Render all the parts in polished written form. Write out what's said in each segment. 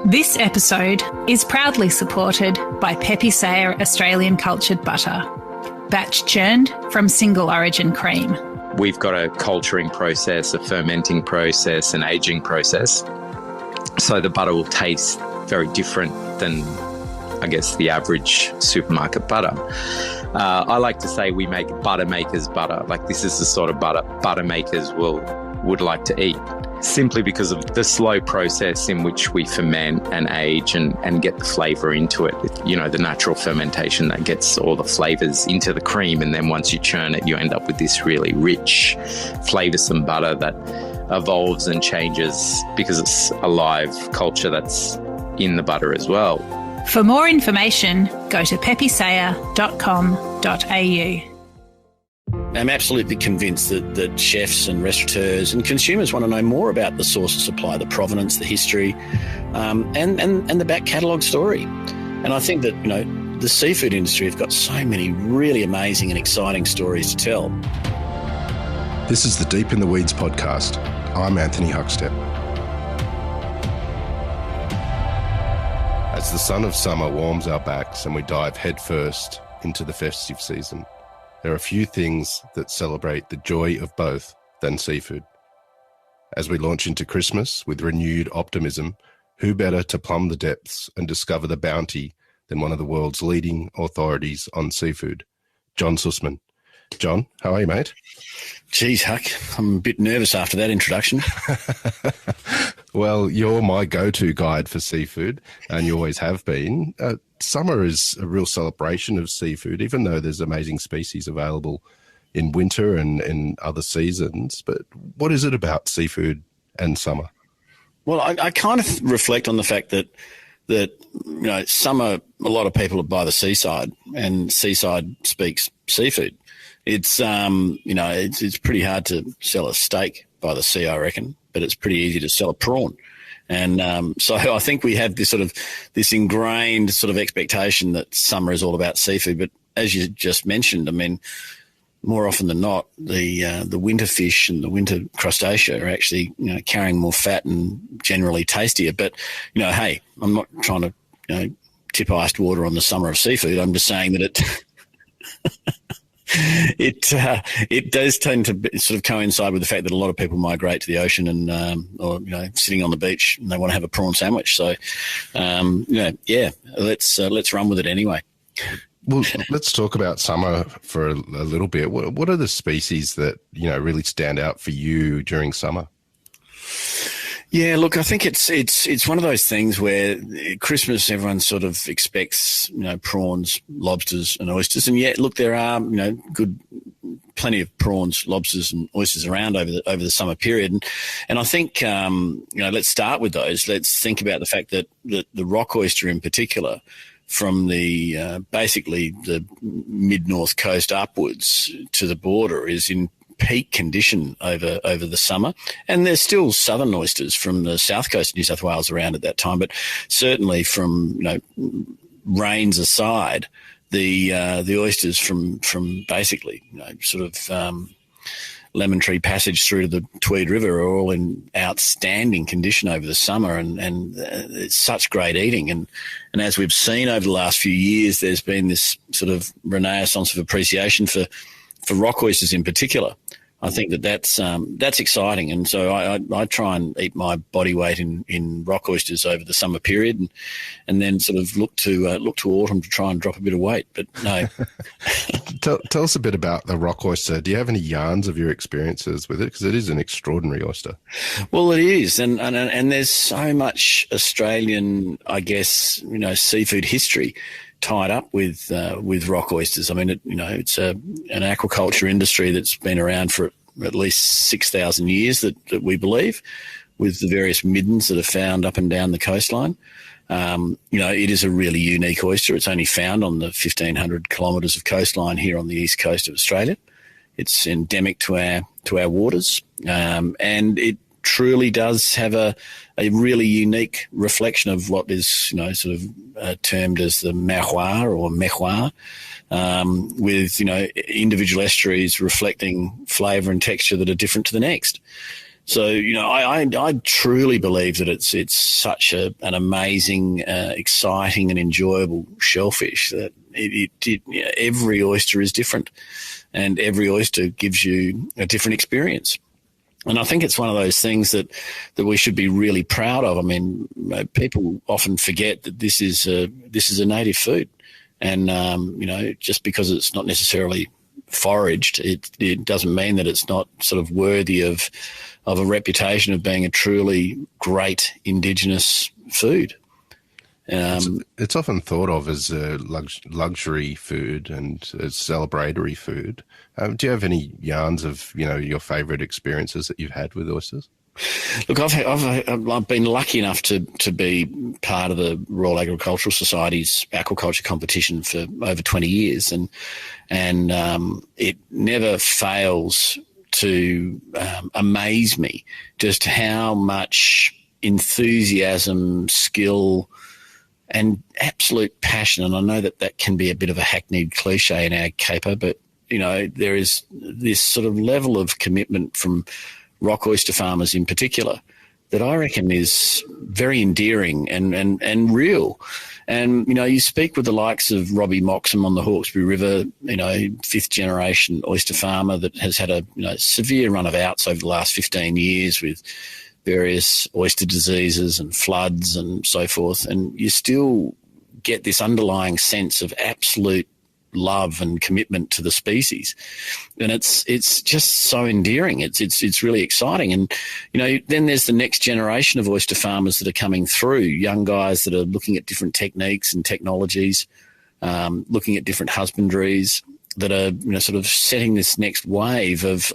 This episode is proudly supported by Pepe Sayer Australian Cultured Butter, batch churned from single origin cream. We've got a culturing process, a fermenting process, an aging process. So the butter will taste very different than, I guess, the average supermarket butter. I like to say we make butter makers butter. Like, this is the sort of butter makers would like to eat, simply because of the slow process in which we ferment and age and get the flavour into it. You know, the natural fermentation that gets all the flavours into the cream, and then once you churn it, you end up with this really rich, flavoursome butter that evolves and changes because it's a live culture that's in the butter as well. For more information, go to pepesayer.com.au. I'm absolutely convinced that chefs and restaurateurs and consumers want to know more about the source of supply, the provenance, the history, and the back catalogue story. And I think that, you know, the seafood industry have got so many really amazing and exciting stories to tell. This is the Deep in the Weeds podcast. I'm Anthony Huckstep. As the sun of summer warms our backs and we dive headfirst into the festive season, there are few things that celebrate the joy of both than seafood. As we launch into Christmas with renewed optimism, who better to plumb the depths and discover the bounty than one of the world's leading authorities on seafood, John Susman. John, how are you, mate? Geez, Huck, I'm a bit nervous after that introduction. Well, you're my go-to guide for seafood, and you always have been. Summer is a real celebration of seafood, even though there's amazing species available in winter and in other seasons. But what is it about seafood and summer? Well, I kind of reflect on the fact that you know, summer, a lot of people are by the seaside, and seaside speaks seafood. It's you know, it's pretty hard to sell a steak by the sea, I reckon, but it's pretty easy to sell a prawn. And so I think we have this ingrained sort of expectation that summer is all about seafood. But as you just mentioned, I mean, more often than not, the winter fish and the winter crustacea are actually, you know, carrying more fat and generally tastier. But, you know, hey, I'm not trying to, you know, tip iced water on the summer of seafood. I'm just saying that it does tend to sort of coincide with the fact that a lot of people migrate to the ocean and or, you know, sitting on the beach and they want to have a prawn sandwich. So, you know, yeah, let's run with it anyway. Well, let's talk about summer for a little bit. What are the species that, you know, really stand out for you during summer? Yeah, look, I think it's one of those things where Christmas everyone sort of expects, you know, prawns, lobsters and oysters. And yet, look, there are, you know, plenty of prawns, lobsters and oysters around over the summer period. And I think, you know, let's start with those. Let's think about the fact that the rock oyster in particular, from the basically the mid-north coast upwards to the border, is in peak condition over the summer. And there's still southern oysters from the south coast of New South Wales around at that time, but certainly from, you know, rains aside, the oysters from basically, you know, sort of Lemon Tree Passage through to the Tweed River are all in outstanding condition over the summer, and it's such great eating. And as we've seen over the last few years, there's been this sort of renaissance of appreciation for rock oysters in particular. I think that's exciting, and so I try and eat my body weight in rock oysters over the summer period, and then sort of look to autumn to try and drop a bit of weight. But no. Tell us a bit about the rock oyster. Do you have any yarns of your experiences with it? Because it is an extraordinary oyster. Well, it is, and there's so much Australian, I guess, you know, seafood history tied up with rock oysters. I mean, it's an aquaculture industry that's been around for at least 6,000 years that we believe, with the various middens that are found up and down the coastline. It is a really unique oyster. It's only found on the 1,500 kilometres of coastline here on the east coast of Australia. It's endemic to our waters, and it truly does have a really unique reflection of what is, sort of termed as the miroir or miroir, with, individual estuaries reflecting flavour and texture that are different to the next. So, I truly believe that it's such an amazing, exciting and enjoyable shellfish that every oyster is different, and every oyster gives you a different experience. And I think it's one of those things that we should be really proud of. I mean, people often forget that this is a native food, and just because it's not necessarily foraged, it doesn't mean that it's not sort of worthy of a reputation of being a truly great Indigenous food. It's often thought of as a luxury food and a celebratory food. Do you have any yarns of your favourite experiences that you've had with oysters? Look, I've been lucky enough to be part of the Royal Agricultural Society's aquaculture competition for over 20 years, and it never fails to amaze me just how much enthusiasm, skill, and absolute passion. And I know that can be a bit of a hackneyed cliche in our caper, but there is this sort of level of commitment from rock oyster farmers in particular that I reckon is very endearing and real. And, you speak with the likes of Robbie Moxham on the Hawkesbury River, fifth generation oyster farmer that has had a severe run of outs over the last 15 years with various oyster diseases and floods and so forth. And you still get this underlying sense of absolute love and commitment to the species, and it's just so endearing. It's really exciting. And then there's the next generation of oyster farmers that are coming through, young guys that are looking at different techniques and technologies, looking at different husbandries that are sort of setting this next wave of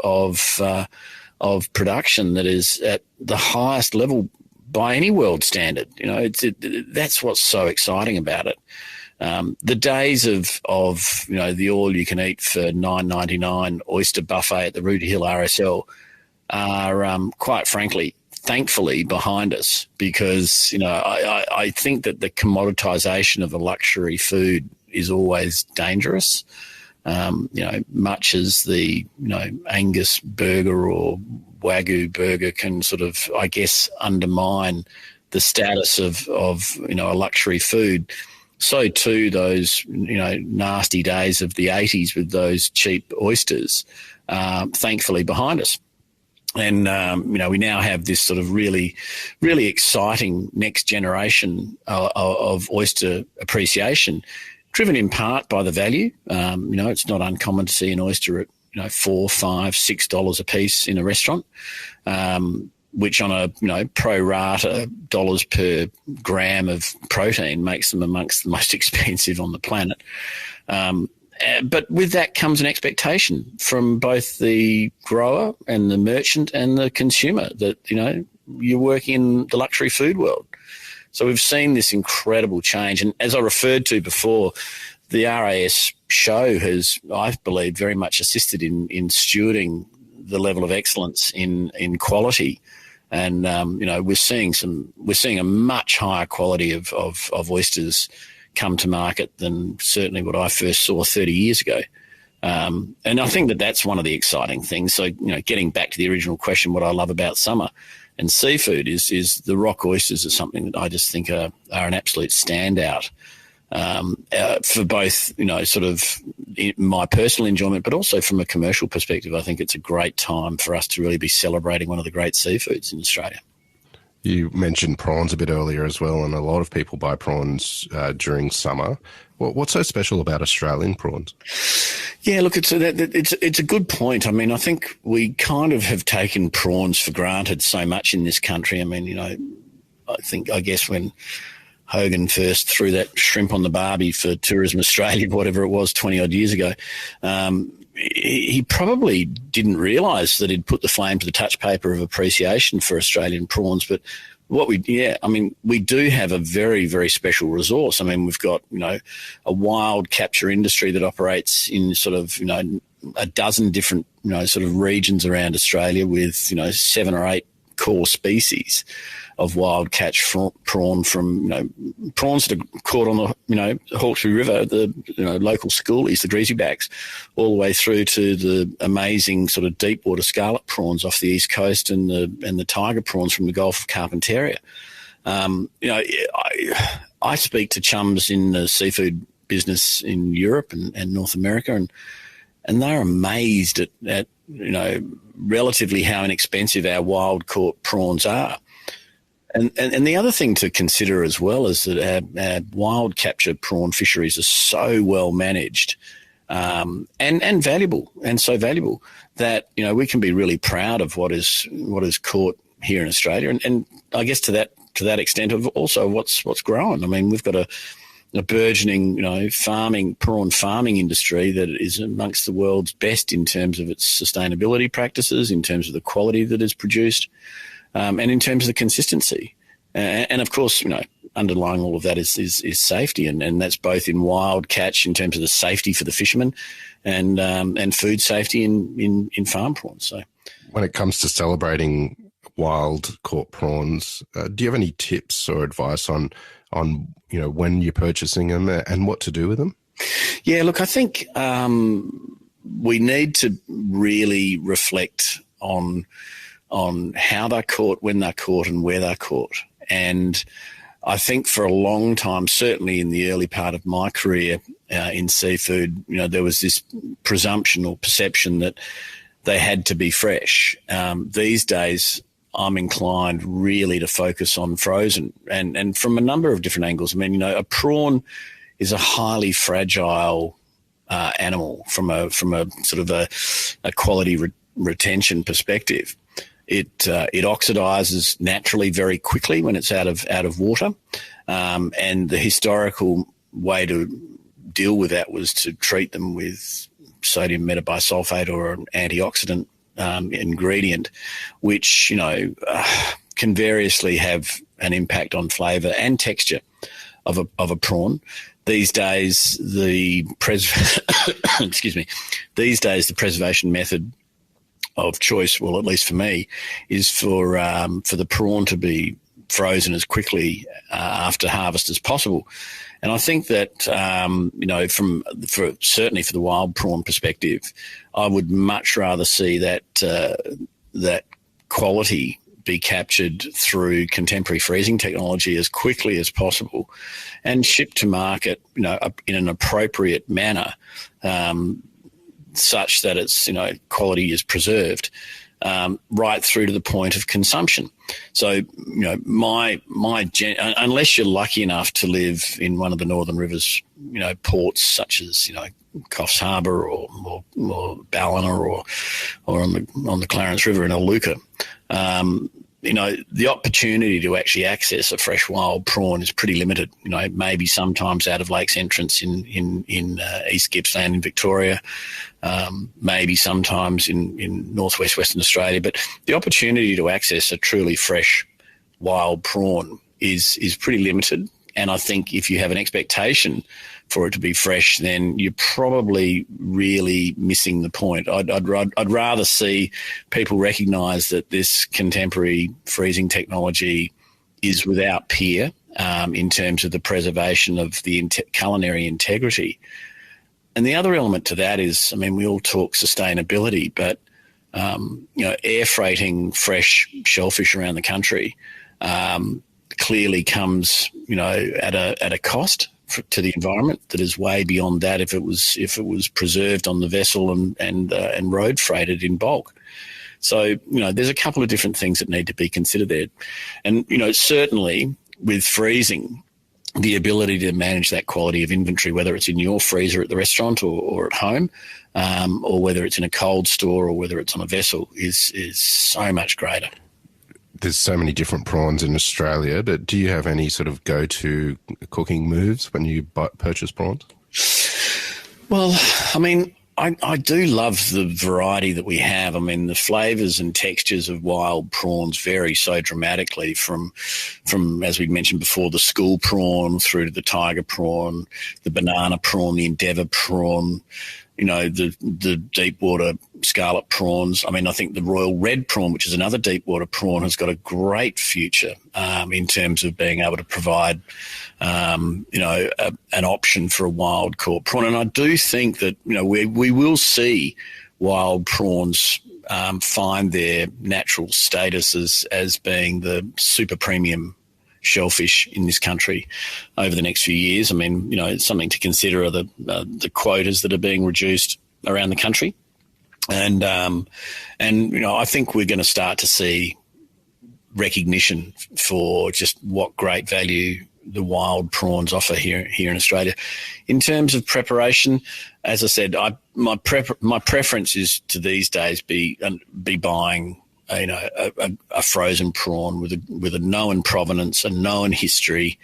production that is at the highest level by any world standard. That's what's so exciting about it. The days of the all you can eat for $9.99 oyster buffet at the Rooty Hill RSL are quite frankly, thankfully, behind us, because I think that the commoditisation of a luxury food is always dangerous. Much as the Angus burger or Wagyu burger can sort of, I guess, undermine the status of a luxury food, so too those nasty days of the 80s with those cheap oysters thankfully behind us. And we now have this sort of really, really exciting next generation of oyster appreciation, driven in part by the value. It's not uncommon to see an oyster at $4, $5, $6 a piece in a restaurant, which on a pro rata dollars per gram of protein makes them amongst the most expensive on the planet. But with that comes an expectation from both the grower and the merchant and the consumer that, you work in the luxury food world. So we've seen this incredible change. And as I referred to before, the RAS show has, I believe, very much assisted in stewarding the level of excellence in quality. And, we're seeing a much higher quality of oysters come to market than certainly what I first saw 30 years ago. And I think that that's one of the exciting things. So, getting back to the original question, what I love about summer and seafood is the rock oysters are something that I just think are an absolute standout for both, sort of my personal enjoyment, but also from a commercial perspective. I think it's a great time for us to really be celebrating one of the great seafoods in Australia. You mentioned prawns a bit earlier as well, and a lot of people buy prawns during summer. What's so special about Australian prawns? Yeah, look, it's a good point. I mean, I think we kind of have taken prawns for granted so much in this country. I mean, I guess when Hogan first threw that shrimp on the barbie for Tourism Australia, whatever it was, 20-odd years ago, he probably didn't realise that he'd put the flame to the touch paper of appreciation for Australian prawns. But we do have a very, very special resource. I mean, we've got, a wild capture industry that operates in sort of, a dozen different, sort of regions around Australia with, 7 or 8 core species wild catch prawn from, prawns that are caught on the, Hawkesbury River, the, local schoolies, the greasybacks, all the way through to the amazing sort of deep water scarlet prawns off the east coast and the tiger prawns from the Gulf of Carpentaria. I speak to chums in the seafood business in Europe and North America, and they're amazed at relatively how inexpensive our wild caught prawns are. And the other thing to consider as well is that our wild capture prawn fisheries are so well managed and valuable, and so valuable that we can be really proud of what is caught here in Australia, and I guess to that extent of also what's growing. I mean, we've got a burgeoning, prawn farming industry that is amongst the world's best in terms of its sustainability practices, in terms of the quality that is produced, and in terms of the consistency. And of course, underlying all of that is safety, and that's both in wild catch in terms of the safety for the fishermen, and food safety in farm prawns. So, when it comes to celebrating wild caught prawns, do you have any tips or advice on when you're purchasing them and what to do with them? Yeah, look, I think we need to really reflect on how they're caught, when they're caught, and where they're caught. And I think for a long time, certainly in the early part of my career in seafood, there was this presumption or perception that they had to be fresh. These days, I'm inclined really to focus on frozen, and from a number of different angles. I mean, a prawn is a highly fragile animal from a sort of a quality retention perspective. It oxidizes naturally very quickly when it's out of water, and the historical way to deal with that was to treat them with sodium metabisulfate or an antioxidant ingredient, which can variously have an impact on flavour and texture of a prawn. These days, the preservation method of choice, well, at least for me, is for the prawn to be frozen as quickly after harvest as possible. And I think that, certainly for the wild prawn perspective, I would much rather see that quality be captured through contemporary freezing technology as quickly as possible and shipped to market, in an appropriate manner, such that its, quality is preserved, right through to the point of consumption. So, unless you're lucky enough to live in one of the Northern Rivers, ports such as, Coffs Harbour or Ballina or on the Clarence River in Iluka, the opportunity to actually access a fresh wild prawn is pretty limited. Maybe sometimes out of Lakes Entrance in East Gippsland in Victoria, maybe sometimes in northwest Western Australia. But the opportunity to access a truly fresh wild prawn is pretty limited. And I think if you have an expectation for it to be fresh, then you're probably really missing the point. I'd rather see people recognise that this contemporary freezing technology is without peer in terms of the preservation of the culinary integrity. And the other element to that is, we all talk sustainability, but air freighting fresh shellfish around the country clearly comes, at a cost to the environment that is way beyond that if it was preserved on the vessel and road freighted in bulk. So, there's a couple of different things that need to be considered there. And, certainly with freezing, the ability to manage that quality of inventory, whether it's in your freezer at the restaurant or at home, or whether it's in a cold store or whether it's on a vessel, is so much greater. There's so many different prawns in Australia. Do you have any sort of go-to cooking moves when you purchase prawns? Well, I do love the variety that we have. The flavours and textures of wild prawns vary so dramatically from, as we mentioned before, the school prawn through to the tiger prawn, the banana prawn, the endeavour prawn. the deep water scarlet prawns. I mean, I think the royal red prawn, which is another deep water prawn, has got a great future in terms of being able to provide, an option for a wild caught prawn. And I do think that, we will see wild prawns find their natural status as being the super premium shellfish in this country over the next few years. I mean, it's something to consider are the quotas that are being reduced around the country. And I think we're going to start to see recognition for just what great value the wild prawns offer here in Australia. In terms of preparation, as I said, my preference is to these days be buying a frozen prawn with a known provenance, a known history.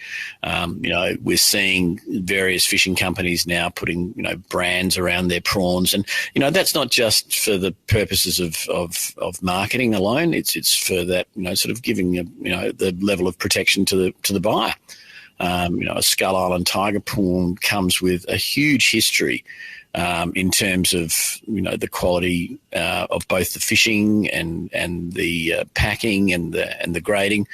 We're seeing various fishing companies now putting brands around their prawns, and that's not just for the purposes of marketing alone. It's for that sort of giving the level of protection to the buyer. A Skull Island tiger prawn comes with a huge history in terms of the quality of both the fishing and the packing and the grading,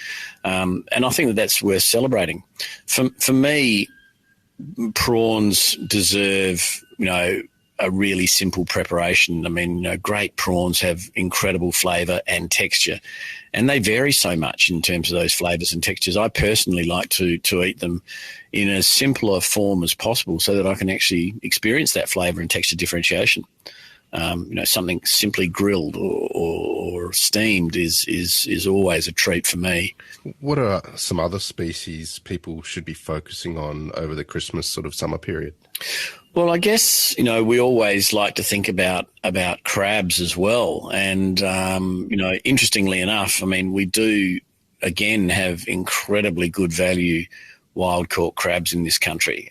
and I think that's worth celebrating. For me, prawns deserve a really simple preparation. I mean, great prawns have incredible flavour and texture, and they vary so much in terms of those flavours and textures. I personally like to eat them in as simpler form as possible so that I can actually experience that flavour and texture differentiation. Something simply grilled or steamed is always a treat for me. What are some other species people should be focusing on over the Christmas sort of summer period? Well, I guess, we always like to think about crabs as well. And, interestingly enough, I mean, we do, again, have incredibly good value wild caught crabs in this country,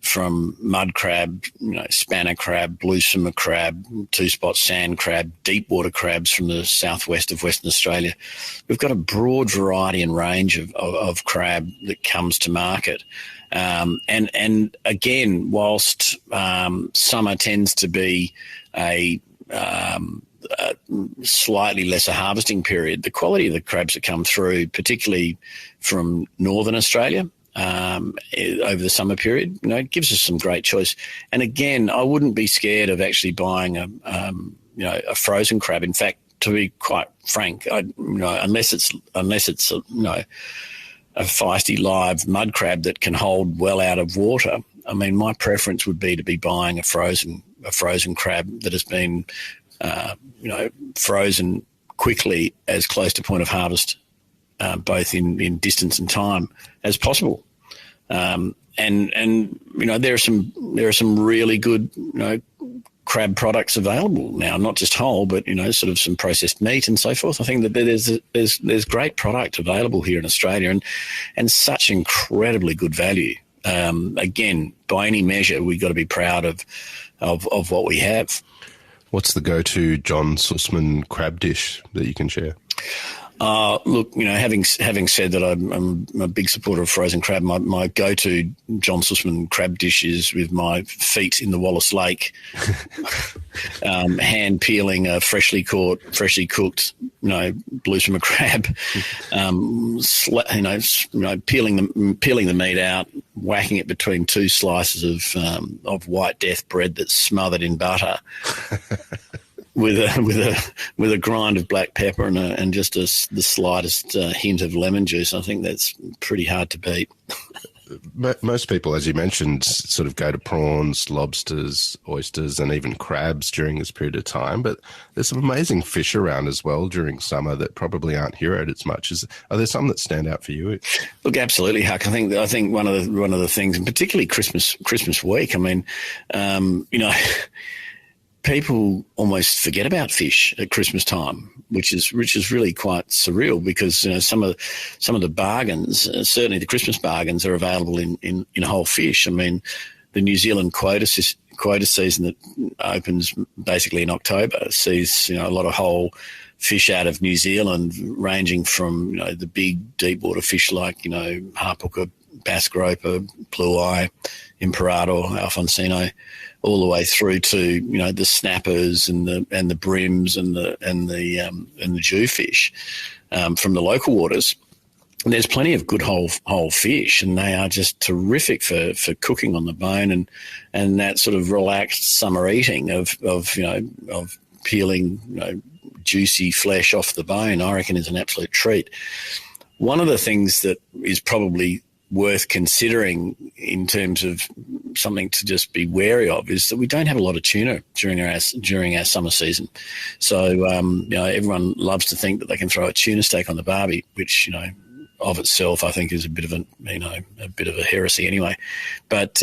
from mud crab, spanner crab, blue swimmer crab, two-spot sand crab, deep water crabs from the southwest of Western Australia. We've got a broad variety and range of crab that comes to market. And again, whilst summer tends to be a slightly lesser harvesting period, the quality of the crabs that come through, particularly from northern Australia over the summer period, it gives us some great choice. And again, I wouldn't be scared of actually buying a frozen crab. In fact, to be quite frank, unless it's a feisty live mud crab that can hold well out of water, I mean, my preference would be to be buying a frozen crab that has been, frozen quickly as close to point of harvest, both in distance and time as possible. And there are some really good crab products available now, not just whole, but sort of some processed meat and so forth. I think that there's great product available here in Australia, and such incredibly good value. Again, by any measure, we've got to be proud of what we have. What's the go-to John Susman crab dish that you can share? Look, having said that, I'm a big supporter of frozen crab. My go-to John Susman crab dish is with my feet in the Wallace Lake, hand peeling a freshly cooked, blue swimmer crab, peeling the meat out, whacking it between two slices of white death bread that's smothered in butter. With a grind of black pepper and just the slightest hint of lemon juice. I think that's pretty hard to beat. Most people, as you mentioned, sort of go to prawns, lobsters, oysters, and even crabs during this period of time. But there's some amazing fish around as well during summer that probably aren't heroed as much. Are there some that stand out for you? Look, absolutely, Huck. I think one of the things, and particularly Christmas week. I mean, people almost forget about fish at Christmas time, which is really quite surreal, because some of the bargains, certainly the Christmas bargains, are available in whole fish. I mean, the New Zealand quota season that opens basically in October sees a lot of whole fish out of New Zealand, ranging from the big deep water fish like harpooker, Basque Groper, Blue Eye, Imperator, Alfonsino, all the way through to the snappers and the brims and the jewfish from the local waters. And there's plenty of good whole fish, and they are just terrific for cooking on the bone and that sort of relaxed summer eating of peeling juicy flesh off the bone, I reckon, is an absolute treat. One of the things that is probably worth considering in terms of something to just be wary of is that we don't have a lot of tuna during our summer season. So everyone loves to think that they can throw a tuna steak on the barbie, which of itself I think is a bit of a heresy anyway. But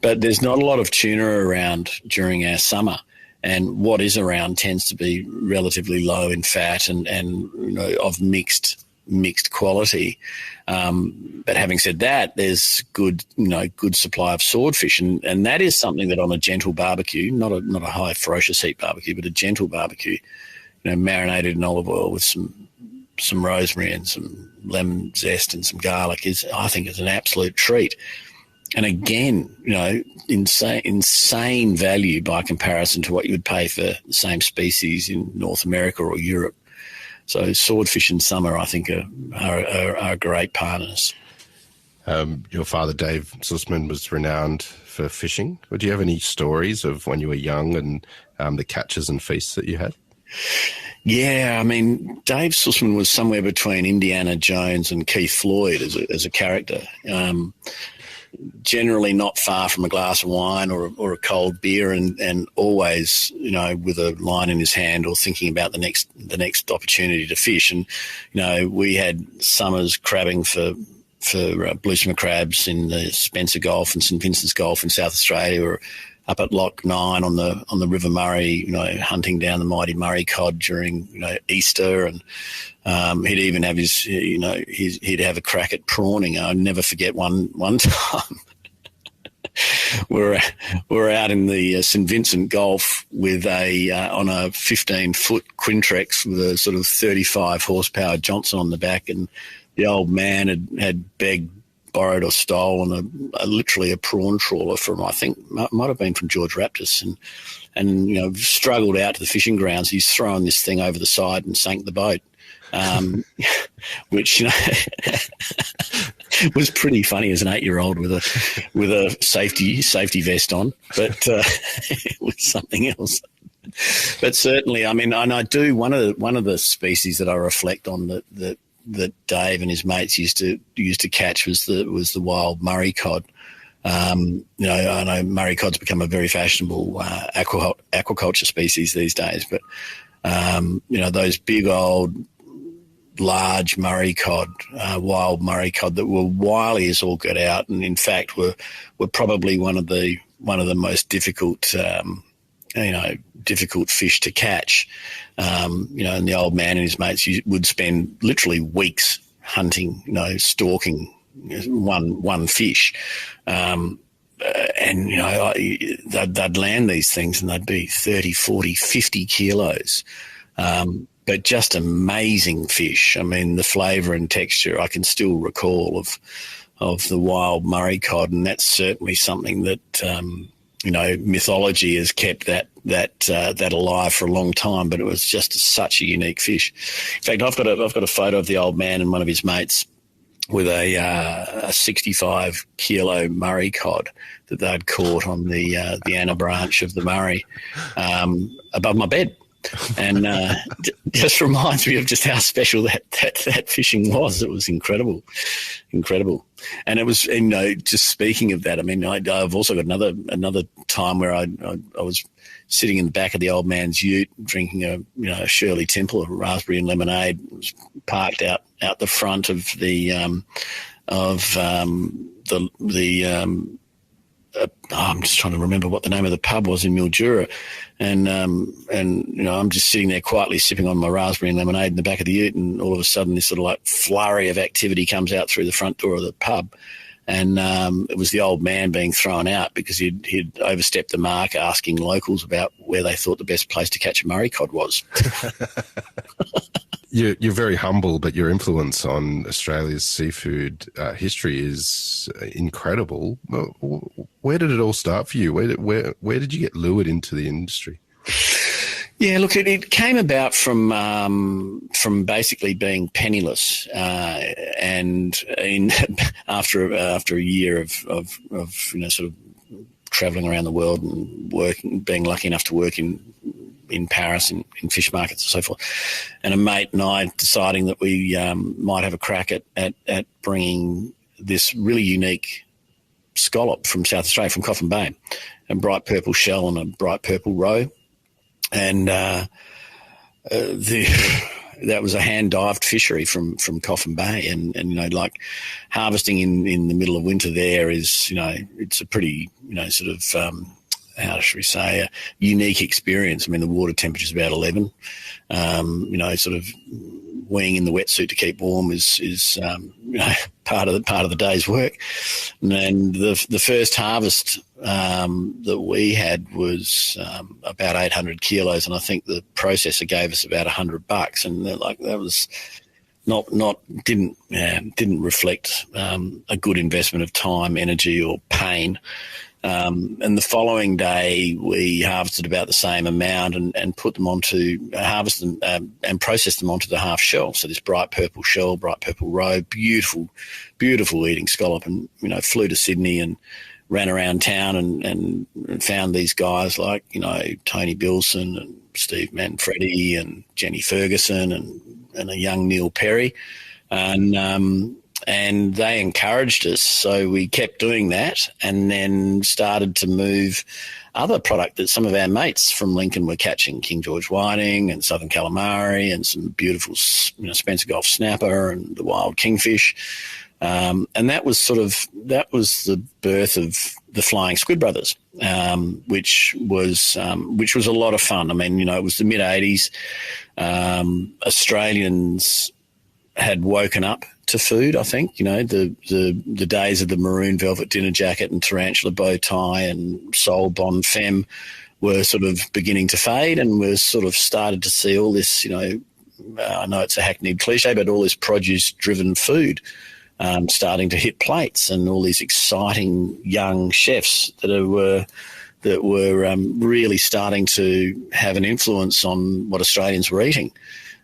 but there's not a lot of tuna around during our summer. And what is around tends to be relatively low in fat and of mixed quality. But having said that, there's good supply of swordfish, and that is something that on a gentle barbecue, not a high ferocious heat barbecue, but a gentle barbecue, marinated in olive oil with some rosemary and some lemon zest and some garlic I think is an absolute treat. And again, insane value by comparison to what you would pay for the same species in North America or Europe. So swordfish in summer, I think, are great partners. Your father, Dave Susman, was renowned for fishing. Do you have any stories of when you were young and the catches and feasts that you had? Yeah, I mean, Dave Susman was somewhere between Indiana Jones and Keith Floyd as a character. Generally not far from a glass of wine or a cold beer, and always with a line in his hand or thinking about the next opportunity to fish. And we had summers crabbing for blue swimmer crabs in the Spencer Gulf and St Vincent's Gulf in South Australia, or up at Loch 9 on the River Murray, hunting down the mighty Murray cod during Easter, and he'd even have he'd have a crack at prawning. I'll never forget one time. we're out in the St Vincent Gulf with on a 15-foot Quintrex with a sort of 35 horsepower Johnson on the back, and the old man had begged, borrowed or stolen literally a prawn trawler from, I think, might have been from George Raptis, and struggled out to the fishing grounds. He's thrown this thing over the side and sank the boat, which was pretty funny as an 8-year-old with a safety vest on, but it was something else. But certainly, I mean, and I do one of the species that I reflect on that Dave and his mates used to catch was the wild Murray cod. I know Murray cod's become a very fashionable aquaculture species these days, but those big old large Murray cod, wild Murray cod that were wily as all get out, and in fact were probably one of the most difficult fish to catch. And the old man and his mates would spend literally weeks hunting, stalking one fish. And they'd land these things and they'd be 30, 40, 50 kilos. But just amazing fish. I mean, the flavour and texture I can still recall of the wild Murray cod, and that's certainly something that mythology has kept that alive for a long time. But it was just such a unique fish. In fact, I've got a photo of the old man and one of his mates with a 65 kilo Murray cod that they'd caught on the Anna branch of the Murray above my bed. And just reminds me of just how special that fishing was. It was incredible. And it was, just speaking of that, I mean, I've also got another time where I was sitting in the back of the old man's ute drinking a Shirley Temple, a raspberry and lemonade. It was parked out the front of I'm just trying to remember what the name of the pub was in Mildura, and I'm just sitting there quietly sipping on my raspberry and lemonade in the back of the ute, and all of a sudden this sort of like flurry of activity comes out through the front door of the pub, and it was the old man being thrown out because he'd overstepped the mark, asking locals about where they thought the best place to catch a Murray cod was. You're very humble, but your influence on Australia's seafood history is incredible. Where did it all start for you? Where did you get lured into the industry? Yeah, look, it came about from basically being penniless, and after a year of sort of travelling around the world and working, being lucky enough to work in Paris in fish markets and so forth, and a mate and I deciding that we might have a crack at bringing this really unique scallop from South Australia, from Coffin Bay, a bright purple shell and a bright purple roe, and that was a hand-dived fishery from Coffin Bay, and like harvesting in the middle of winter there is, it's a pretty, sort of how should we say, a unique experience. I mean, the water temperature is about 11. Sort of weeing in the wetsuit to keep warm is part of the day's work. And the first harvest that we had was about 800 kilos, and I think the processor gave us about $100, and that was didn't reflect a good investment of time, energy, or pain. And the following day, we harvested about the same amount and put them harvested them and processed them onto the half shell. So this bright purple shell, bright purple roe, beautiful, beautiful eating scallop, and flew to Sydney and ran around town and found these guys like Tony Bilson and Steve Manfredi and Jenny Ferguson and a young Neil Perry, and they encouraged us, so we kept doing that, and then started to move other product that some of our mates from Lincoln were catching, King George whiting and southern calamari and some beautiful Spencer Gulf snapper and the wild kingfish, and that was the birth of the Flying Squid Brothers, which was a lot of fun. I mean, it was the mid-'80s. Australians had woken up to food, I think. The days of the maroon velvet dinner jacket and tarantula bow tie and sole bon femme were sort of beginning to fade, and we're sort of started to see all this, I know it's a hackneyed cliche, but all this produce-driven food starting to hit plates, and all these exciting young chefs that were really starting to have an influence on what Australians were eating.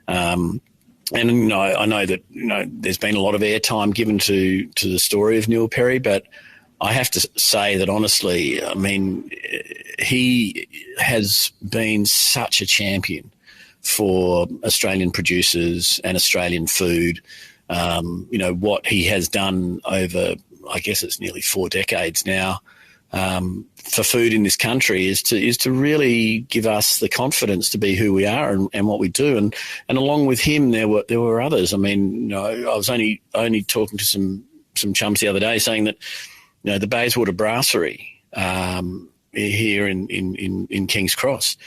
And I know that there's been a lot of airtime given to the story of Neil Perry, but I have to say that honestly, I mean, he has been such a champion for Australian producers and Australian food. What he has done over, I guess it's nearly 4 decades now, for food in this country is to really give us the confidence to be who we are and what we do. And along with him, there were others. I mean, I was only talking to some chums the other day saying that, the Bayswater Brasserie here in King's Cross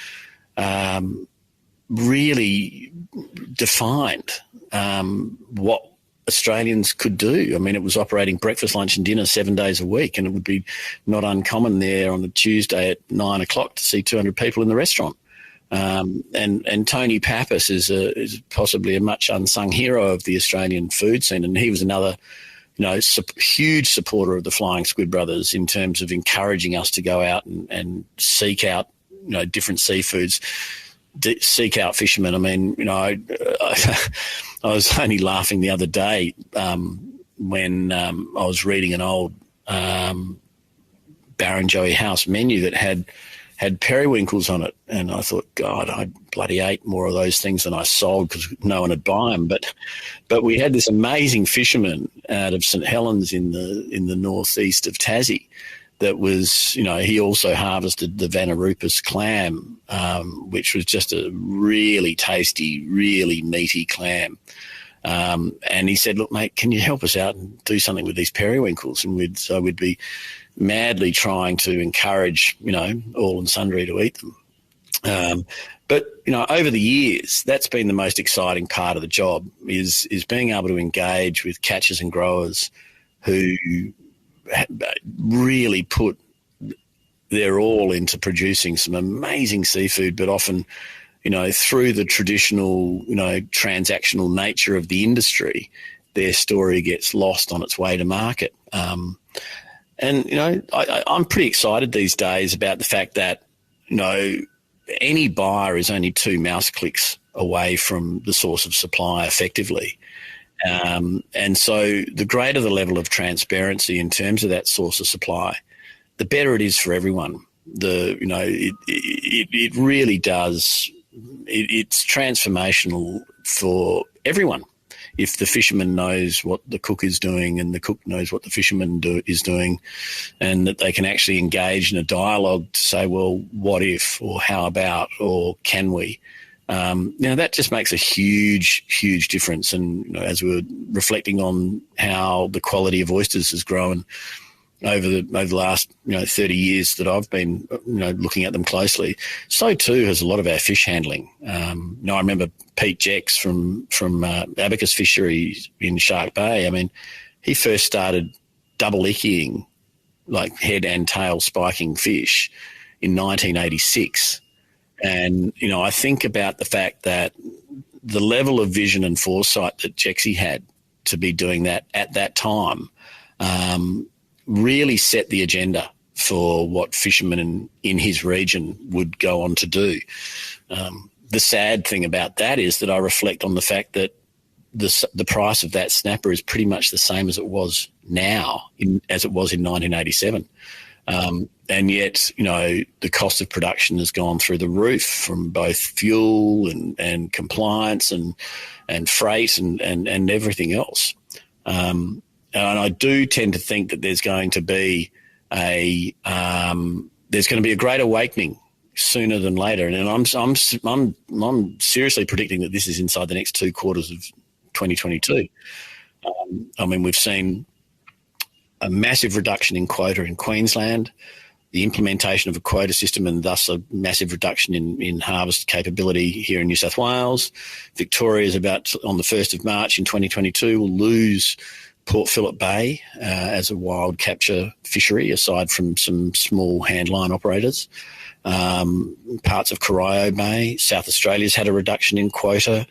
really defined what Australians could do. I mean, it was operating breakfast, lunch and dinner 7 days a week, and it would be not uncommon there on a Tuesday at 9 o'clock to see 200 people in the restaurant. And Tony Pappas is possibly a much unsung hero of the Australian food scene, and he was another huge supporter of the Flying Squid Brothers in terms of encouraging us to go out and seek out different seafoods, seek out fishermen. I mean, I was only laughing the other day when I was reading an old Barrenjoey House menu that had periwinkles on it, and I thought, God, I bloody ate more of those things than I sold because no one would buy them. But we had this amazing fisherman out of St Helens in the northeast of Tassie that was, he also harvested the Vanarupus clam, which was just a really tasty, really meaty clam. And he said, look, mate, can you help us out and do something with these periwinkles? And we'd be madly trying to encourage, all and sundry to eat them. But over the years, that's been the most exciting part of the job is being able to engage with catchers and growers who really put their all into producing some amazing seafood, but often through the traditional, transactional nature of the industry, their story gets lost on its way to market. I'm pretty excited these days about the fact that, any buyer is only 2 mouse clicks away from the source of supply effectively. And so the greater the level of transparency in terms of that source of supply, the better it is for everyone. It really does. It's transformational for everyone. If the fisherman knows what the cook is doing and the cook knows what the fisherman is doing, and that they can actually engage in a dialogue to say, well, what if, or how about, or can we? That just makes a huge, huge difference. And as we were reflecting on how the quality of oysters has grown over the last 30 years that I've been looking at them closely, so too has a lot of our fish handling. I remember Pete Jecks from Abacus Fisheries in Shark Bay. I mean, he first started double ickying, like head and tail spiking fish, in 1986. And I think about the fact that the level of vision and foresight that Jeksy had to be doing that at that time really set the agenda for what fishermen in his region would go on to do. The sad thing about that is that I reflect on the fact that the price of that snapper is pretty much the same as it was now, as it was in 1987. And yet, the cost of production has gone through the roof from both fuel and compliance and freight and everything else. And I do tend to think that there's going to be a great awakening sooner than later. And I'm seriously predicting that this is inside the next 2 quarters of 2022. We've seen a massive reduction in quota in Queensland, the implementation of a quota system and thus a massive reduction in harvest capability here in New South Wales. Victoria is on the 1st of March in 2022 will lose Port Phillip Bay as a wild capture fishery, aside from some small handline operators. Parts of Corio Bay, South Australia's had a reduction in quota,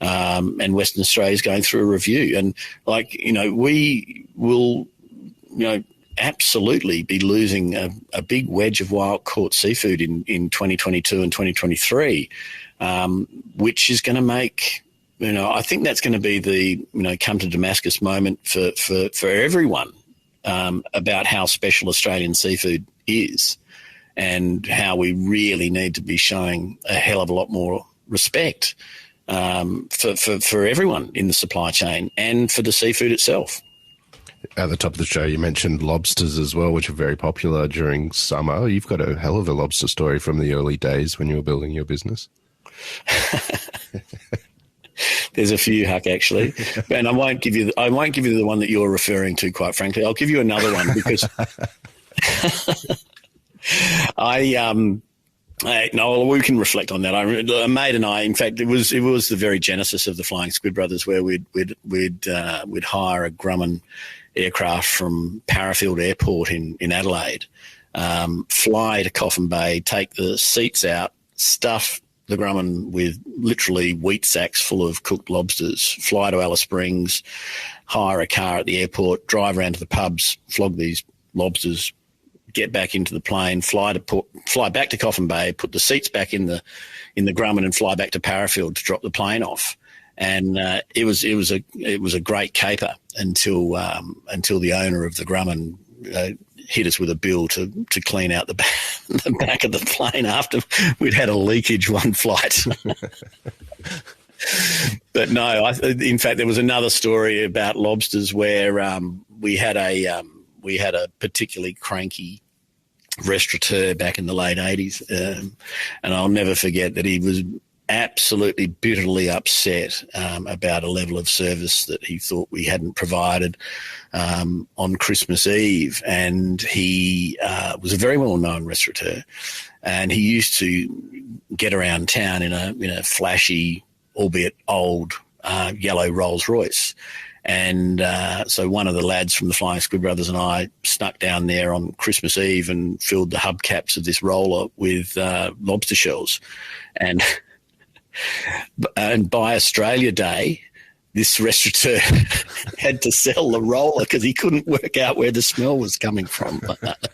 and Western Australia's going through a review. And we will, absolutely be losing a big wedge of wild caught seafood in 2022 and 2023, which is going to make, I think that's going to be the, come to Damascus moment for everyone about how special Australian seafood is and how we really need to be showing a hell of a lot more respect for everyone in the supply chain and for the seafood itself. At the top of the show, you mentioned lobsters as well, which are very popular during summer. You've got a hell of a lobster story from the early days when you were building your business. There's a few, Huck, actually, and I won't give you the one that you're referring to. Quite frankly, I'll give you another one because we can reflect on that. A mate and I, in fact, it was the very genesis of the Flying Squid Brothers, where we'd hire a Grumman aircraft from Parafield Airport in Adelaide, fly to Coffin Bay, take the seats out, stuff the Grumman with literally wheat sacks full of cooked lobsters, fly to Alice Springs, hire a car at the airport, drive around to the pubs, flog these lobsters, get back into the plane, fly back to Coffin Bay, put the seats back in the Grumman, and fly back to Parafield to drop the plane off. And it was a great caper until the owner of the Grumman hit us with a bill to clean out the back of the plane after we'd had a leakage one flight. But no, in fact, there was another story about lobsters where we had a particularly cranky restaurateur back in the late 80s, and I'll never forget that he was absolutely bitterly upset about a level of service that he thought we hadn't provided on Christmas Eve. And he was a very well-known restaurateur, and he used to get around town in a flashy, albeit old, yellow Rolls Royce. And so one of the lads from the Flying Squid Brothers and I snuck down there on Christmas Eve and filled the hubcaps of this roller with lobster shells. And And by Australia Day, this restaurateur had to sell the roller because he couldn't work out where the smell was coming from. But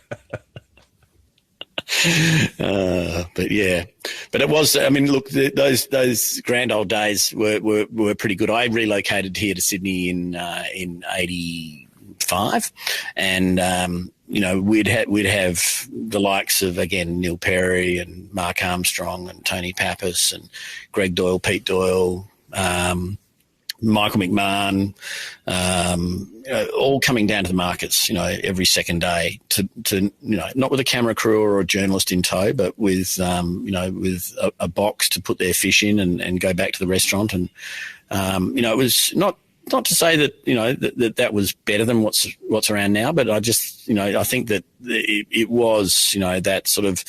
it was. I mean, look, those grand old days were pretty good. I relocated here to Sydney in '85, and we'd have the likes of, again, Neil Perry and Mark Armstrong and Tony Pappas and Greg Doyle, Pete Doyle, Michael McMahon, all coming down to the markets, every second day to not with a camera crew or a journalist in tow, but with a box to put their fish in and go back to the restaurant. And, it was not to say that that was better than what's around now, but I just, I think that it was, that sort of,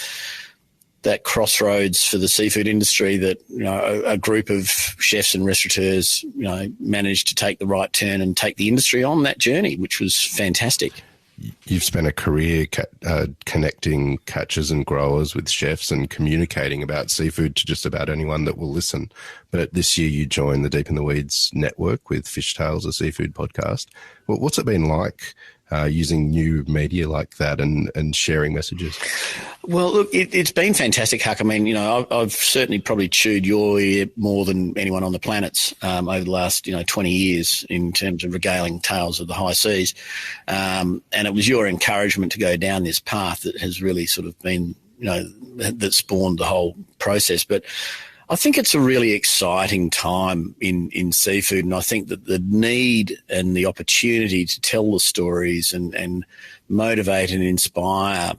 that crossroads for the seafood industry that, a group of chefs and restaurateurs, managed to take the right turn and take the industry on that journey, which was fantastic. You've spent a career connecting catchers and growers with chefs and communicating about seafood to just about anyone that will listen. But this year you joined the Deep in the Weeds network with Fishtales, a seafood podcast. Well, what's it been like using new media like that and sharing messages? Well, look, it's been fantastic, Huck. I mean, I've certainly probably chewed your ear more than anyone on the planet's over the last, 20 years in terms of regaling tales of the high seas. And it was your encouragement to go down this path that has really sort of been, that spawned the whole process. But I think it's a really exciting time in seafood, and I think that the need and the opportunity to tell the stories and motivate and inspire,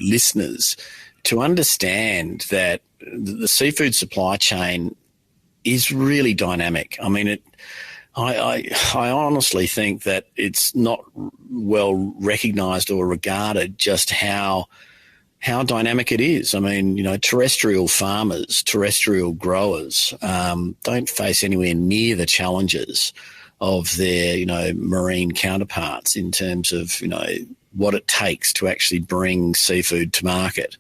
listeners to understand that the seafood supply chain is really dynamic. I mean, I honestly think that it's not well recognised or regarded just how dynamic it is. I mean, terrestrial farmers, terrestrial growers don't face anywhere near the challenges of their, marine counterparts in terms of, what it takes to actually bring seafood to market.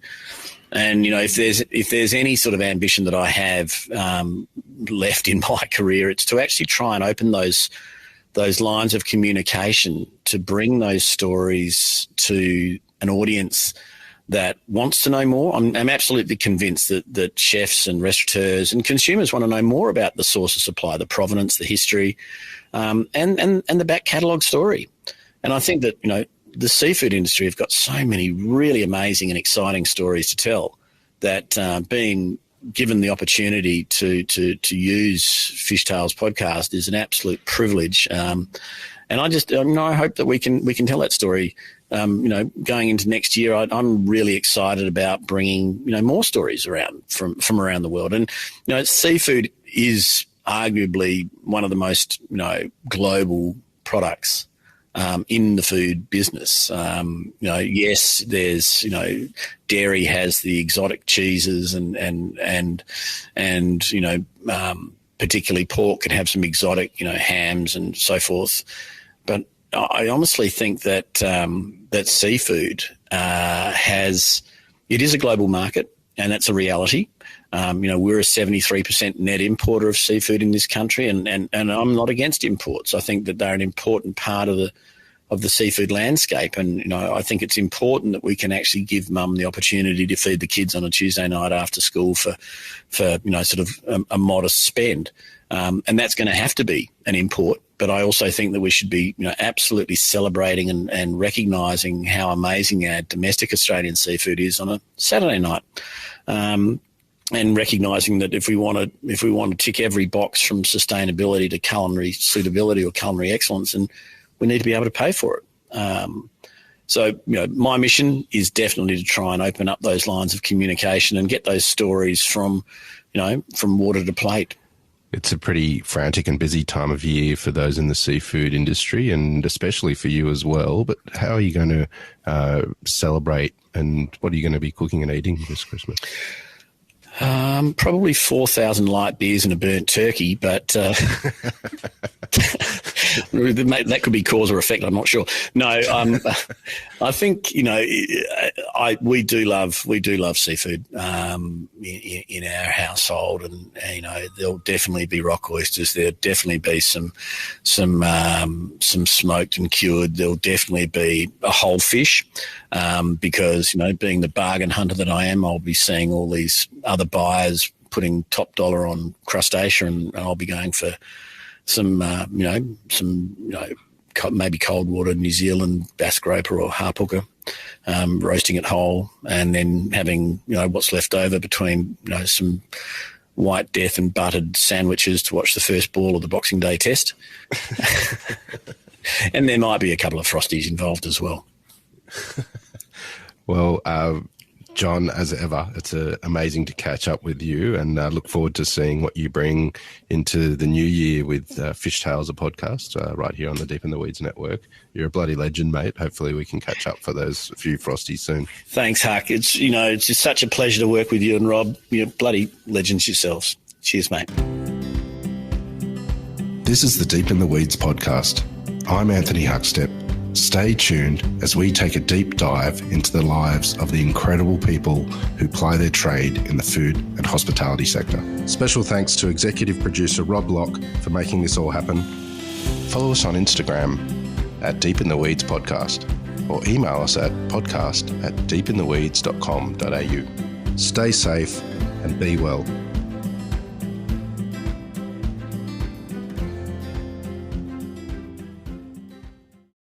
And, if there's any sort of ambition that I have left in my career, it's to actually try and open those lines of communication to bring those stories to an audience that wants to know more. I'm absolutely convinced that chefs and restaurateurs and consumers want to know more about the source of supply, the provenance, the history, and the back catalogue story. And I think that, the seafood industry have got so many really amazing and exciting stories to tell that being given the opportunity to use Fishtales podcast is an absolute privilege. And I hope that we can tell that story. Going into next year, I'm really excited about bringing, more stories around from around the world. And, seafood is arguably one of the most, global products in the food business. Yes, there's, dairy has the exotic cheeses and particularly pork can have some exotic, hams and so forth. But I honestly think that that seafood it is a global market, and that's a reality. We're a 73% net importer of seafood in this country, and I'm not against imports. I think that they're an important part of the seafood landscape, and I think it's important that we can actually give mum the opportunity to feed the kids on a Tuesday night after school for sort of a modest spend, and that's going to have to be an import. But I also think that we should be, absolutely celebrating and recognising how amazing our domestic Australian seafood is on a Saturday night, and recognising that if we want to tick every box from sustainability to culinary suitability or culinary excellence, and we need to be able to pay for it. So, my mission is definitely to try and open up those lines of communication and get those stories from water to plate. It's a pretty frantic and busy time of year for those in the seafood industry, and especially for you as well. But how are you going to celebrate, and what are you going to be cooking and eating this Christmas? Probably 4,000 light beers and a burnt turkey, but That could be cause or effect. I'm not sure. No, I think we do love seafood in our household, and there'll definitely be rock oysters. There'll definitely be some smoked and cured. There'll definitely be a whole fish, because being the bargain hunter that I am, I'll be seeing all these other buyers putting top dollar on crustacean, and I'll be going for some maybe cold water New Zealand bass groper or harp hooker, roasting it whole, and then having what's left over between some White Death and buttered sandwiches to watch the first ball of the Boxing Day test. And there might be a couple of frosties involved as well. Well, John, as ever, it's amazing to catch up with you, and look forward to seeing what you bring into the new year with Fishtales, a podcast, right here on the Deep in the Weeds network. You're a bloody legend, mate. Hopefully we can catch up for those few frosties soon. Thanks, Huck. It's just such a pleasure to work with you and Rob. You're bloody legends yourselves. Cheers, mate. This is the Deep in the Weeds podcast. I'm Anthony Huckstep. Stay tuned as we take a deep dive into the lives of the incredible people who ply their trade in the food and hospitality sector. Special thanks to executive producer Rob Locke for making this all happen. Follow us on Instagram at Deep in the Weeds Podcast, or email us at podcast@deepintheweeds.com.au. Stay safe and be well.